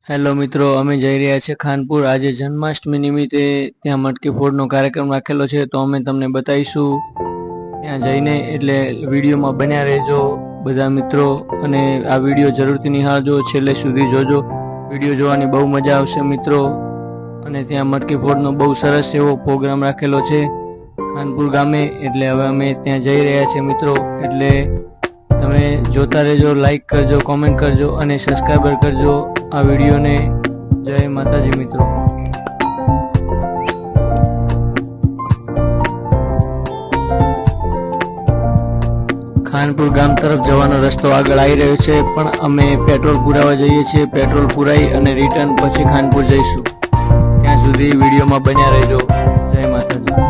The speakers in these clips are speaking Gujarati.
હેલો મિત્રો, અમે જઈ રહ્યા છીએ ખાનપુર। આજે જન્માષ્ટમી નિમિત્તે ત્યાં મટકી ફોડનો કાર્યક્રમ રાખેલો છે, તો અમે તમને બતાવીશું ત્યાં જઈને। એટલે વિડીયોમાં બન્યા રહેજો બધા મિત્રો, અને આ વિડીયો જરૂરથી નિહાળજો, છેલ્લે સુધી જોજો। વિડીયો જોવાની બહુ મજા આવશે મિત્રો। અને ત્યાં મટકી ફોડનો બહુ સરસ એવો પ્રોગ્રામ રાખેલો છે ખાનપુર ગામે। એટલે હવે અમે ત્યાં જઈ રહ્યા છીએ મિત્રો। એટલે તમે જોતા રહેજો, લાઈક કરજો, કોમેન્ટ કરજો અને સબસ્ક્રાઈબર કરજો આ વિડીયોને। જય માતાજી મિત્રો। ખાનપુર ગામ તરફ જવાનો રસ્તો આગળ આવી રહ્યો છે, પણ અમે પેટ્રોલ પુરાવા જઈએ છીએ। પેટ્રોલ પુરાઈ અને રિટર્ન પછી ખાનપુર જઈશું। ત્યાં સુધી વિડીયોમાં બન્યા રહેજો। જય માતાજી।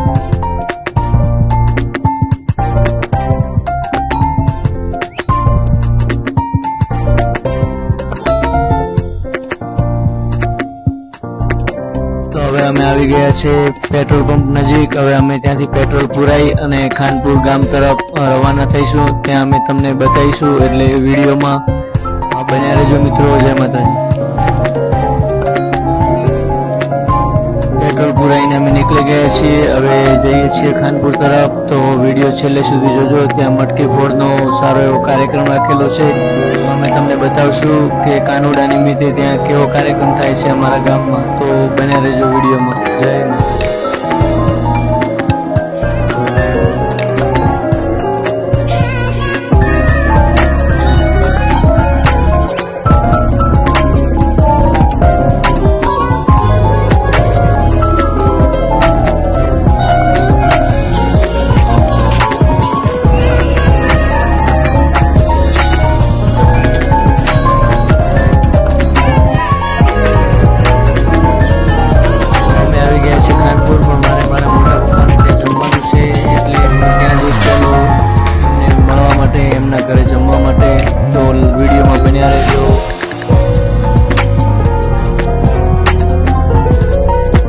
તો હવે અમે આવી ગયા છે પેટ્રોલ પંપ નજીક। હવે અમે ત્યાંથી પેટ્રોલ પુરાઈ અને ખાનપુર ગામ તરફ રવાના થઈશું। ત્યાં અમે તમને બતાવીશું, એટલે વિડીયોમાં બન્યા રહેજો મિત્રો। જય માતાજી। પેટ્રોલ પુરાઈને અમે નીકળી ગયા છીએ। હવે જઈએ છીએ ખાનપુર તરફ, તો વિડીયો છેલ્લે સુધી જોજો। ત્યાં મટકી ફોડનો સારો એવો કાર્યક્રમ રાખેલો છે, તો અમે તમને બતાવશું કે કાનુડા નિમિત્તે ત્યાં કેવો કાર્યક્રમ થાય છે અમારા ગામમાં। તો બન્યા રહેજો વિડીયોમાં। જય માતાજી। ઘરે જમવા માટે, તો વિડીયોમાં બન્યા રહેજો।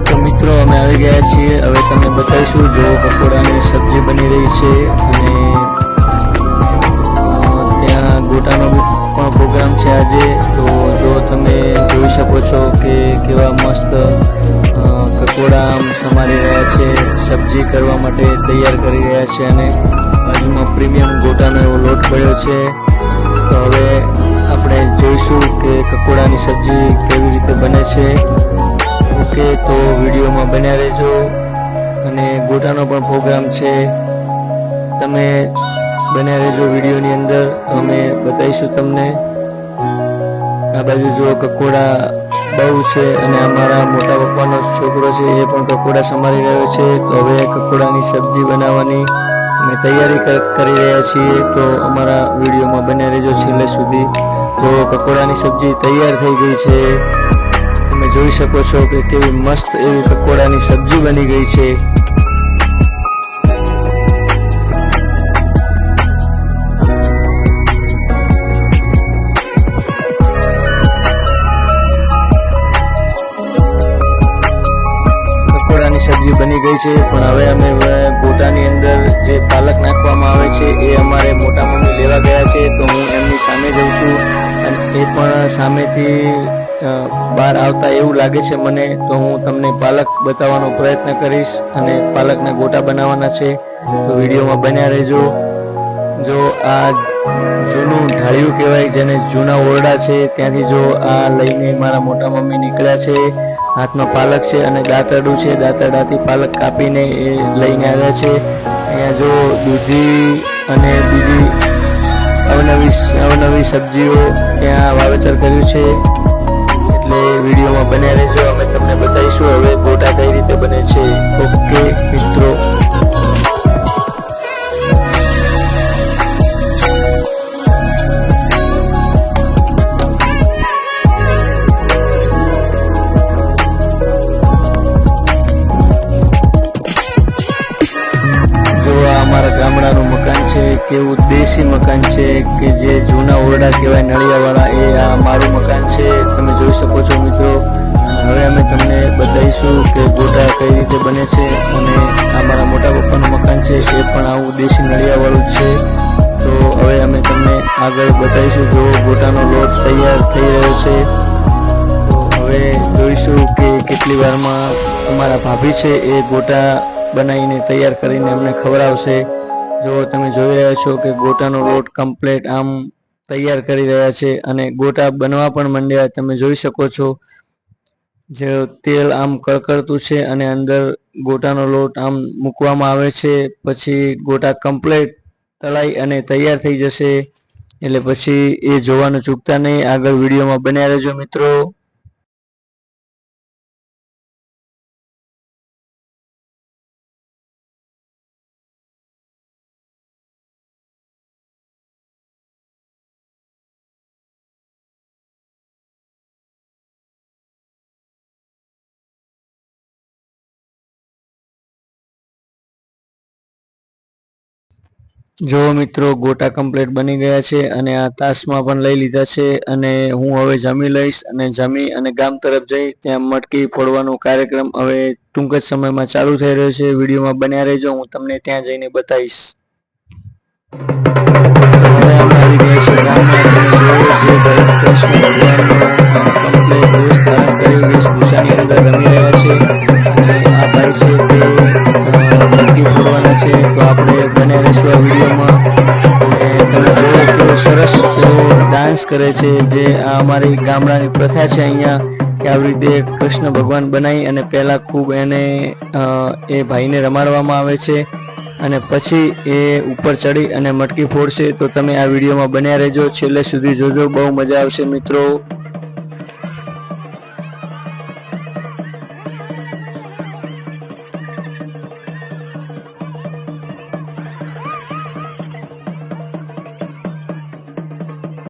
તો મિત્રો અમે આવી ગયા છીએ। હવે તમને બતાવીશું, જો પકોડાની સબ્જી બની રહી છે, અને ત્યાં ગોટાનો પણ પ્રોગ્રામ છે આજે। તો જો તમે જોઈ શકો છો કે કેવા મસ્ત પકોડા સમારી રહ્યા છે, સબ્જી કરવા માટે તૈયાર કરી રહ્યા છે, અને બાજુમાં પ્રીમિયમ ગોટાનો એવો લોટ પડ્યો છે। તો હવે આપણે જોઈશું કે પકોડાની સબ્જી કેવી રીતે બને છે। ઓકે, તો વિડીયોમાં બન્યા રહેજો। અને ગોટાનો પણ પ્રોગ્રામ છે, તમે બન્યા રહેજો વિડીયોની અંદર, તો અમે બતાવીશું તમને। આ બાજુ જો પકોડા બહુ છે, અને અમારા મોટા પપ્પાનો છોકરો છે એ પણ પકોડા સમારી રહ્યો છે। તો હવે પકોડાની સબ્જી બનાવવાની અમે તૈયારી કરી રહ્યા છીએ, તો અમારા વિડીયોમાં બન્યા રહેજો છેલ્લે સુધી। તો પકોડાની સબ્જી તૈયાર થઈ ગઈ છે, તમે જોઈ શકો છો કે કેવી મસ્ત એવી પકોડાની સબ્જી બની ગઈ છે। સબ્જી બની ગઈ છે, પણ હવે અમે ગોટાની અંદર જે પાલક નાખવામાં આવે છે એ અમારે મોટા મમ્મી લેવા ગયા છે। તો હું એમની સામે જઉં છું, અને એ પણ સામેથી બહાર આવતા એવું લાગે છે મને। તો હું તમને પાલક બતાવવાનો પ્રયત્ન કરીશ, અને પાલકના ગોટા બનાવવાના છે, તો વિડીયોમાં બન્યા રહેજો। જો આ જૂનું ઢાળિયું કહેવાય, જેને જૂના ઓરડા છે, ત્યાંથી જો આ લઈને મારા મોટા મમ્મી નીકળ્યા છે। હાથમાં પાલક છે અને દાંતરડું છે, દાંતરડાથી પાલક કાપીને એ લઈને આવ્યા છે। અહીંયા જો દૂધી અને બીજી અવનવી સબ્જીઓ ત્યાં વાવેતર કર્યું છે, એટલે વિડીયોમાં બન્યા રહેજો। અમે તમને બતાવીશું હવે ગોટા કઈ રીતે બને છે। ઓકે મિત્રો। ગામડાનું મકાન છે, કેવું દેશી મકાન છે, કે જે જૂના ઓરડા કહેવાય નળિયાવાળા, એ આ મારું મકાન છે, તમે જોઈ શકો છો મિત્રો। હવે અમે તમને બતાવીશું કે ગોટા કઈ રીતે બને છે, અને આ મારા મોટા પપ્પાનું મકાન છે, એ પણ આવું દેશી નળિયાવાળું છે। તો હવે અમે તમને આગળ બતાવીશું। જો ગોટાનો લોટ તૈયાર થઈ રહ્યો છે, તો કેટલી વારમાં અમારા ભાભી છે એ ગોટા બનાવીને તૈયાર કરીને અમને ખવડાવશે. જો તમે જોઈ રહ્યા છો કે ગોટાનો લોટ કમ્પ્લીટ આમ તૈયાર કરી રહ્યા છે અને ગોટા બનવા પણ માંડ્યા. તમે જોઈ શકો છો જે તેલ આમ કળકળતું છે અને અંદર ગોટાનો લોટ આમ મૂકવામાં આવે છે. પછી ગોટા કમ્પ્લીટ તળાઈ અને તૈયાર થઈ જશે. એટલે પછી એ જોવાનું ચૂકતા નહીં. આગળ વિડીયોમાં બન્યા રહેજો મિત્રો. જો મિત્રો ગોટા કમ્પ્લીટ બની ગયા છે અને આ તાસમાં પણ લઈ લીધા છે અને હું હવે જમી લઈશ અને જમી અને ગામ તરફ જઈ ત્યાં મટકી ફોડવાનો કાર્યક્રમ હવે ટૂંક જ સમયમાં ચાલુ થઈ રહ્યો છે. વિડીયોમાં બન્યા રહેજો, હું તમને ત્યાં જઈને બતાવીશ. હવે અમે આવી ગયા છે ગામમાં. તમે જોયો જે કૃષ્ણ ભગવાનનો કમ્પ્લીટ વેશ ધારણ કરી વેશભૂષાની અંદર રમી રહ્યા છે અને આ ભાઈ છે તે મટકી ફોડવાના છે. તો આપણે બને રહીશું આ વિડીયોમાં અને તમે જોયો કેવો સરસ એવો ડાન્સ કરે છે. જે આ અમારી ગામડાની પ્રથા છે અહીંયા કે આવી રીતે કૃષ્ણ ભગવાન બનાવી અને પહેલાં ખૂબ એને એ ભાઈને રમાડવામાં આવે છે અને પછી એ ઉપર ચડી અને મટકી ફોડશે. તો તમે આ વિડીયોમાં બન્યા રહેજો, છેલ્લે સુધી જોજો, બહુ મજા આવશે મિત્રો.